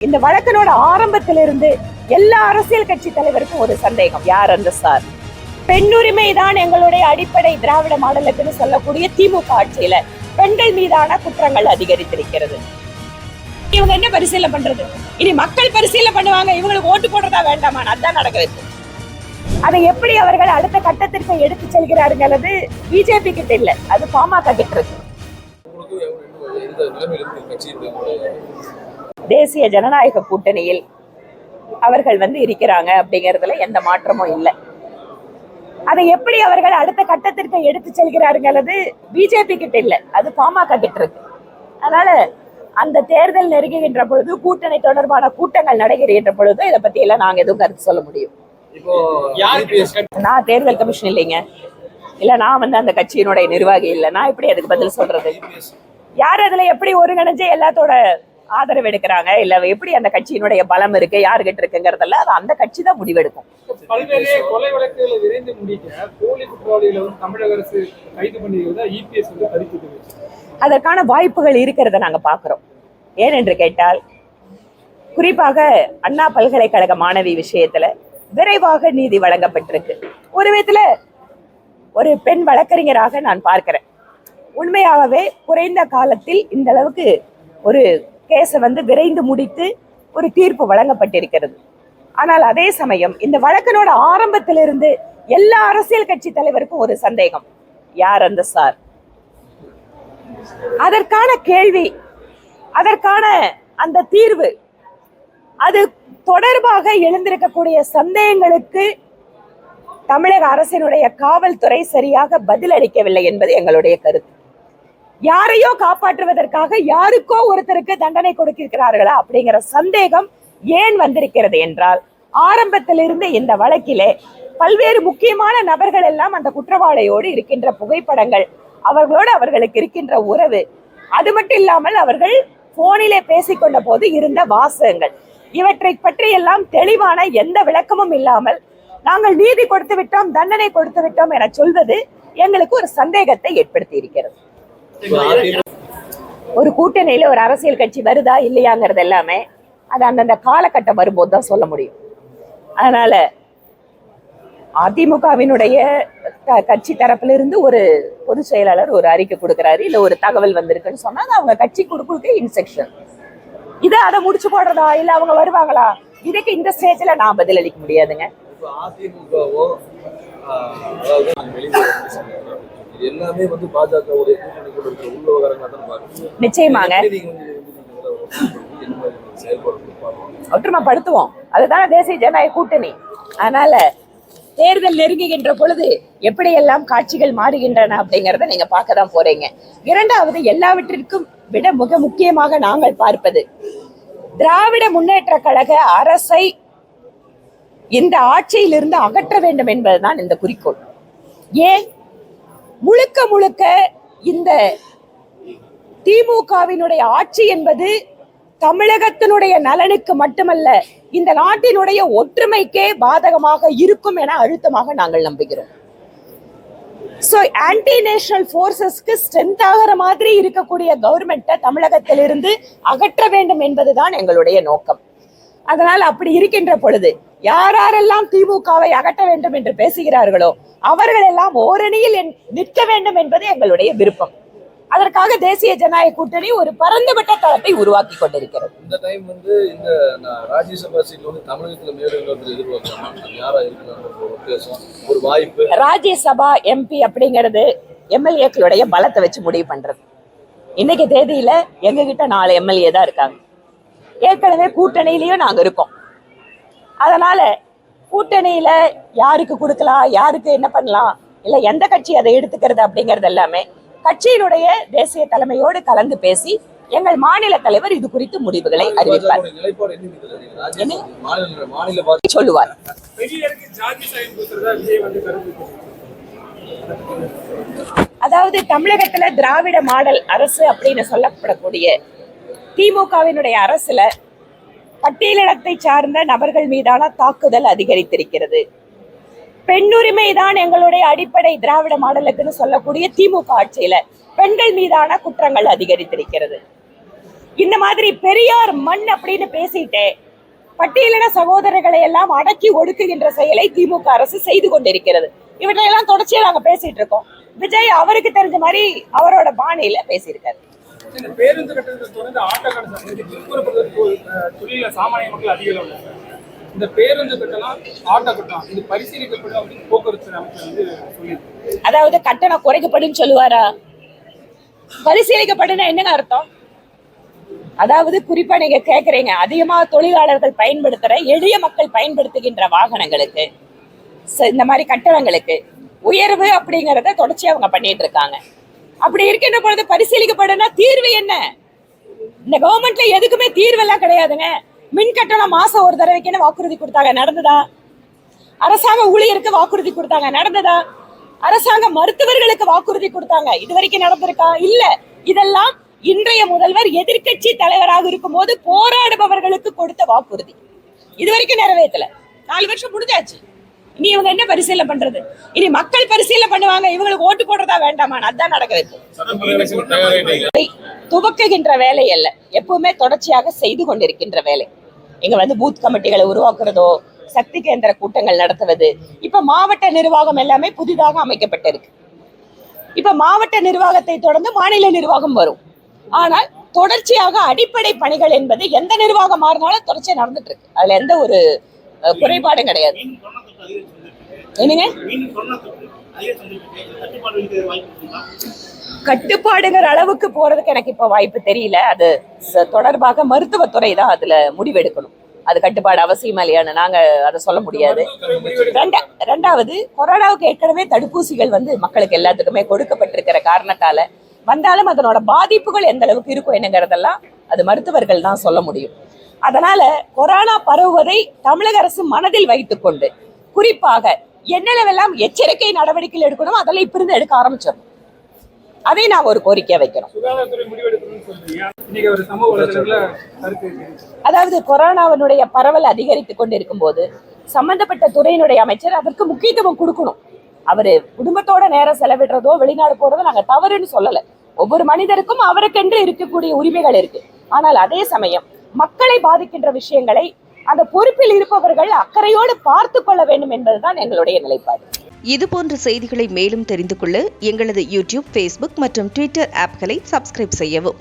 இந்த வழக்கினோட ஆரம்பத்திலிருந்து எல்லா அரசியல் கட்சி தலைவருக்கும் ஒரு சந்தேகம், யார் அந்த சார்? பெண்ணுரிமை தான் எங்களுடைய அடிப்படை திராவிட மாடலுக்குன்னு சொல்லக்கூடிய திமுக ஆட்சியில பெண்கள் மீதான குற்றங்கள் அதிகரித்திருக்கிறது. இவங்க என்ன பரிசீலனை பண்றது? இனி மக்கள் பரிசீலனை பண்ணுவாங்க, இவங்களுக்கு ஓட்டு போடுறதா வேண்டாமா? அதுதான் நடக்கிறது. அதை எப்படி அவர்கள் அடுத்த கட்டத்திற்கு எடுத்து செல்கிறாருங்கிறது பிஜேபி கிட்ட இல்ல, அது பாமக கிட்ட இருக்கு. தேசிய ஜனநாயக கூட்டணியில் அவர்கள் இருக்கிறாங்க அப்படிங்கிறதுல எந்த மாற்றமும் இல்லை. அதை எப்படி அவர்கள் அடுத்த கட்டத்திற்கு எடுத்து செல்கிறாருங்கிறது பிஜேபி கிட்ட இல்ல, அது பாமக கிட்ட இருக்கு. அதனால அந்த தேர்தல் நெருங்குகின்ற பொழுது, கூட்டணி தொடர்பான கூட்டங்கள் நடைபெறுகின்ற பொழுது இதை பத்தி எல்லாம் நாங்க எதுவும் கருத்து சொல்ல முடியும். நான் தேர்தல் கமிஷன் இல்லைங்க, இல்ல நான் அந்த கட்சியினுடைய நிர்வாகி இல்லை, நான் எப்படி அதுக்கு பதில் சொல்றது? யார் அதுல எப்படி ஒருங்கிணைஞ்சு எல்லாத்தோட ஆதரவு எடுக்கிறாங்க, இல்ல எப்படி அந்த கட்சியினுடைய பலம் இருக்கு, யாருகிட்ட இருக்குங்கிறதெல்லாம் அது அந்த கட்சி தான் முடிவெடுக்கும். பல்வேறு கொலை வழக்குகளை விரைந்து முடிக்க போலி குற்றவாளிகளை தமிழக அரசு கைது பண்ணியிருந்தா இபிஎஸ் கருத்து அதற்கான வாய்ப்புகள் இருக்கிறத நாங்க பாக்குறோம். ஏனென்று கேட்டால், குறிப்பாக அண்ணா பல்கலைக்கழக மாணவி விஷயத்துல விரைவாக நீதி வழங்கப்பட்டிருக்கு. ஒரு விதத்துல ஒரு பெண் வழக்கறிஞராக நான் பார்க்கிறேன், உண்மையாகவே குறைந்த காலத்தில் இந்த அளவுக்கு ஒரு கேஸை விரைந்து முடித்து ஒரு தீர்ப்பு வழங்கப்பட்டிருக்கிறது. ஆனால் அதே சமயம் இந்த வழக்கினோட ஆரம்பத்திலிருந்து எல்லா அரசியல் கட்சி தலைவருக்கும் ஒரு சந்தேகம், யார் அந்த சார்? அதற்கான கேள்வி, அதற்கான அந்த தீர்வு, அது தொடர்பாக எழுந்திருக்கக்கூடிய சந்தேகங்களுக்கு தமிழக அரசினுடைய காவல்துறை சரியாக பதில் அளிக்கவில்லை என்பது எங்களுடைய கருத்து. யாரையோ காப்பாற்றுவதற்காக யாருக்கோ ஒருத்தருக்கு தண்டனை கொடுக்கிறார்களா அப்படிங்கிற சந்தேகம் ஏன் வந்திருக்கிறது என்றால், ஆரம்பத்திலிருந்து இந்த வழக்கிலே பல்வேறு முக்கியமான நபர்கள் எல்லாம் அந்த குற்றவாளியோடு இருக்கின்ற புகைப்படங்கள், அவர்களோடு அவர்களுக்கு இருக்கின்ற உறவு, அது மட்டும் இல்லாமல் அவர்கள் போனிலே பேசிக்கொண்ட போது இருந்த வாசகங்கள், இவற்றை பற்றி எல்லாம் தெளிவான எந்த விளக்கமும் இல்லாமல் நாங்கள் நீதி கொடுத்து விட்டோம், தண்டனை கொடுத்து விட்டோம் என சொல்வது எங்களுக்கு ஒரு சந்தேகத்தை ஏற்படுத்தி இருக்கிறது. ஒரு கூட்டணியில ஒரு அரசியல் கட்சி வருதா இல்லையாங்கிறது எல்லாமே அது அந்தந்த காலகட்டம் வரும்போது தான் சொல்ல முடியும். அதனால அதிமுகவினுடைய கட்சி தரப்பிலிருந்து ஒரு பொதுச் செயலாளர் ஒரு அறிக்கை கொடுக்கிறாரு, இல்ல ஒரு தகவல் வந்திருக்குன்னு சொன்னா அவங்க கட்சி கொடுக்க இன்ஸ்ட்ரக்ஷன், இதை அதை முடிச்சு போடுறதா இல்ல அவங்க வருவாங்களா, இதுக்கு இந்த ஸ்டேஜ்ல நான் பதில் அளிக்க முடியாதுங்க. எல்லாமே பாஜகவுடைய நிச்சயமாக ஒற்றுமைப்படுத்துவோம், அதுதான் தேசிய ஜனநாயக கூட்டணி. அதனால தேர்தல் நெருங்குகின்ற பொழுது எப்படி எல்லாம் காட்சிகள் மாறுகின்றன அப்படிங்கறத நீங்க பார்க்கதான் போறீங்க. இரண்டாவது, எல்லாவற்றிற்கும் விட மிக முக்கியமாக நாங்கள் பார்ப்பது, திராவிட முன்னேற்ற கழக அரசை இந்த ஆட்சியிலிருந்து அகற்ற வேண்டும் என்பதுதான் இந்த குறிக்கோள். ஏன் முழுக்க முழுக்க இந்த திமுகவினுடைய ஆட்சி என்பது தமிழகத்தினுடைய நலனுக்கு மட்டுமல்ல, இந்த நாட்டினுடைய ஒற்றுமைக்கே பாதகமாக இருக்கும் என அழுத்தமாக நாங்கள் நம்புகிறோம். சோ ஆன்டி நேஷனல் போர்சஸ்க்கு ஸ்ட்ரென்த் ஆகிற மாதிரி இருக்கக்கூடிய கவர்மெண்ட்டை தமிழகத்திலிருந்து அகற்ற வேண்டும் என்பதுதான் எங்களுடைய நோக்கம். அதனால் அப்படி இருக்கின்ற பொழுது யாரெல்லாம் திமுகவை அகற்ற வேண்டும் என்று பேசுகிறார்களோ அவர்கள் எல்லாம் ஓரணியில் நிற்க வேண்டும் என்பது எங்களுடைய விருப்பம். அதற்காக தேசிய ஜனநாயக கூட்டணி ஒரு பரந்துபட்ட தளத்தை உருவாக்கி கொண்டிருக்கிறது. இந்த டைம் இந்த ராஜ்யசபா சீட்ல தமிழகத்துல மேலும் எதிர்பார்க்கலாம், யாரா இருக்கலாம் ஒரு வாய்ப்பு. ராஜ்யசபா எம்பி அப்படிங்கிறது எம்எல்ஏக்களுடைய பலத்தை வச்சு முடிவு பண்றது. இன்னைக்கு தேதியில எங்க கிட்ட 4 எம்எல்ஏ தான் இருக்காங்க. ஏற்கனவே கூட்டணியிலயும் நாங்க இருக்கோம். அதனால கூட்டணியில யாருக்கு கொடுக்கலாம், யாருக்கு என்ன பண்ணலாம், இல்ல எந்த கட்சி அதை எடுத்துக்கிறது அப்படிங்கறது எல்லாமே கட்சியினுடைய தேசிய தலைமையோடு கலந்து பேசி எங்கள் மாநில தலைவர் இது குறித்து முடிவுகளை அறிவிப்பார், சொல்லுவார். அதாவது தமிழகத்துல திராவிட மாடல் அரசு அப்படின்னு சொல்லப்படக்கூடிய திமுகவினுடைய அரசுல பட்டியலினத்தை சார்ந்த நபர்கள் மீதான தாக்குதல் அதிகரித்திருக்கிறது. பெண்ணுரிமை தான் எங்களுடைய அடிப்படை திராவிட மாடலுக்குன்னு சொல்லக்கூடிய திமுக ஆட்சியில பெண்கள் மீதான குற்றங்கள் அதிகரித்திருக்கிறது. இந்த மாதிரி பெரியார் மண் அப்படின்னு பேசிட்டு பட்டியலின சகோதரர்களை எல்லாம் அடக்கி ஒடுக்குகின்ற செயலை திமுக அரசு செய்து கொண்டிருக்கிறது. இவற்றையெல்லாம் தொடர்ச்சியா நாங்க பேசிட்டு இருக்கோம். விஜய் அவருக்கு தெரிஞ்ச மாதிரி அவரோட பாணியில பேசியிருக்காரு. இந்த பேருந்து கட்டணத்தை தொடர்ந்து ஆட்டோ தொழில சாமானிய மக்கள் அதிக அளவில் இருக்காங்க. இந்த பேருந்து கட்டணம் ஆட்டோ கட்டணம் இது பரிசீலிக்கப்படும் அப்படின்னு போக்குவரத்து அமைச்சர் வந்து சொல்லியிருக்கு. அதாவது கட்டணம் குறைக்கப்படும் சொல்லுவாரா? பரிசீலிக்கப்படுனா என்னங்க அர்த்தம்? அதாவது குறிப்பா நீங்க கேக்குறீங்க, அதிகமா தொழிலாளர்கள் பயன்படுத்துற எளிய மக்கள் பயன்படுத்துகின்ற வாகனங்களுக்கு இந்த மாதிரி கட்டணங்களுக்கு உயர்வு அப்படிங்கறத தொடர்ச்சி அவங்க பண்ணிட்டு இருக்காங்க. அப்படி இருக்கின்ற பொழுது பரிசீலிக்கப்படுனா தீர்வு என்ன? இந்த கவர்மெண்ட்ல எதுக்குமே தீர்வு எல்லாம் கிடையாதுங்க. மின் கட்டணம் மாசம் ஒரு தடவைக்குன்னு வாக்குறுதி கொடுத்தாங்க, நடந்ததா? அரசாங்க ஊழியருக்கு வாக்குறுதி கொடுத்தாங்க, நடந்ததா? அரசாங்க மருத்துவர்களுக்கு வாக்குறுதி கொடுத்தாங்க, இது வரைக்கும் நடந்திருக்கா? இல்ல. இதெல்லாம் இன்றைய முதல்வர் எதிர்க்கட்சி தலைவராக இருக்கும் போது போராடுபவர்களுக்கு கொடுத்த வாக்குறுதி, இது வரைக்கும் நிறைவேற்றல. 4 வருஷம் முடிஞ்சாச்சு. இனி இவங்க என்ன பரிசீலனை பண்றது? இனி மக்கள் பரிசீலனை பண்ணுவாங்க, இவங்களுக்கு ஓட்டு போடுறதா வேண்டாமா? அதான் நடக்குது. துவக்குகின்ற வேலை அல்ல, எப்பவுமே தொடர்ச்சியாக செய்து கொண்டிருக்கின்ற வேலை. இங்க வந்து பூத் கமிட்டிகளை உருவாக்குறதோ, சக்தி கேந்திர கூட்டங்கள் நடத்துவது, இப்ப மாவட்ட நிர்வாகம் எல்லாமே புதிதாக அமைக்கப்பட்டிருக்கு. இப்ப மாவட்ட நிர்வாகத்தை தொடர்ந்து மாநில நிர்வாகம் வரும். ஆனால் தொடர்ச்சியாக அடிப்படை பணிகள் என்பது எந்த நிர்வாகம் மாறினாலும் தொடர்ச்சியா நடந்துட்டு இருக்கு. அதுல எந்த ஒரு குறைபாடும் கிடையாது. என்னங்க கட்டுப்பாடுங்கிற அளவுக்கு போறதுக்கு எனக்கு இப்ப வாய்ப்பு தெரியல. அது தொடர்பாக மருத்துவத்துறை தான் அதுல முடிவெடுக்கணும். அது கட்டுப்பாடு அவசியமா இல்லையான்னு நாங்க அதை சொல்ல முடியாது. ரெண்டாவது, கொரோனாவுக்கு ஏற்கனவே தடுப்பூசிகள் வந்து மக்களுக்கு எல்லாத்துக்குமே கொடுக்கப்பட்டிருக்கிற காரணத்தால வந்தாலும் அதனோட பாதிப்புகள் எந்த அளவுக்கு இருக்கும் என்னங்கிறதெல்லாம் அது மருத்துவர்கள் தான் சொல்ல முடியும். அதனால கொரோனா பரவுவதை தமிழக அரசு மனதில் வைத்துக் கொண்டு குறிப்பாக என்னென்னவெல்லாம் எச்சரிக்கை நடவடிக்கைகள் எடுக்கணும் அதெல்லாம் இப்ப இருந்து எடுக்க ஆரம்பிச்சிடணும். அதை நான் ஒரு கோரிக்கையா வைக்கிறோம். அதாவது கொரோனாவினுடைய பரவல் அதிகரித்துக் கொண்டு இருக்கும் போது சம்பந்தப்பட்ட துறையினுடைய அமைச்சர் அதற்கு முக்கியத்துவம் கொடுக்கணும். அவரு குடும்பத்தோட நேரம் செலவிடுறதோ வெளிநாடு போறதோ நாங்க தவறுன்னு சொல்லல. ஒவ்வொரு மனிதருக்கும் அவருக்கென்று இருக்கக்கூடிய உரிமைகள் இருக்கு. ஆனால் அதே சமயம் மக்களை பாதிக்கின்ற விஷயங்களை அந்த பொறுப்பில் இருப்பவர்கள் அக்கறையோடு பார்த்து கொள்ள வேண்டும் என்பதுதான் எங்களுடைய நிலைப்பாடு. இதுபோன்ற செய்திகளை மேலும் தெரிந்து கொள்ள எங்களது யூடியூப், ஃபேஸ்புக் மற்றும் ட்விட்டர் ஆப்களை சப்ஸ்கிரைப் செய்யவும்.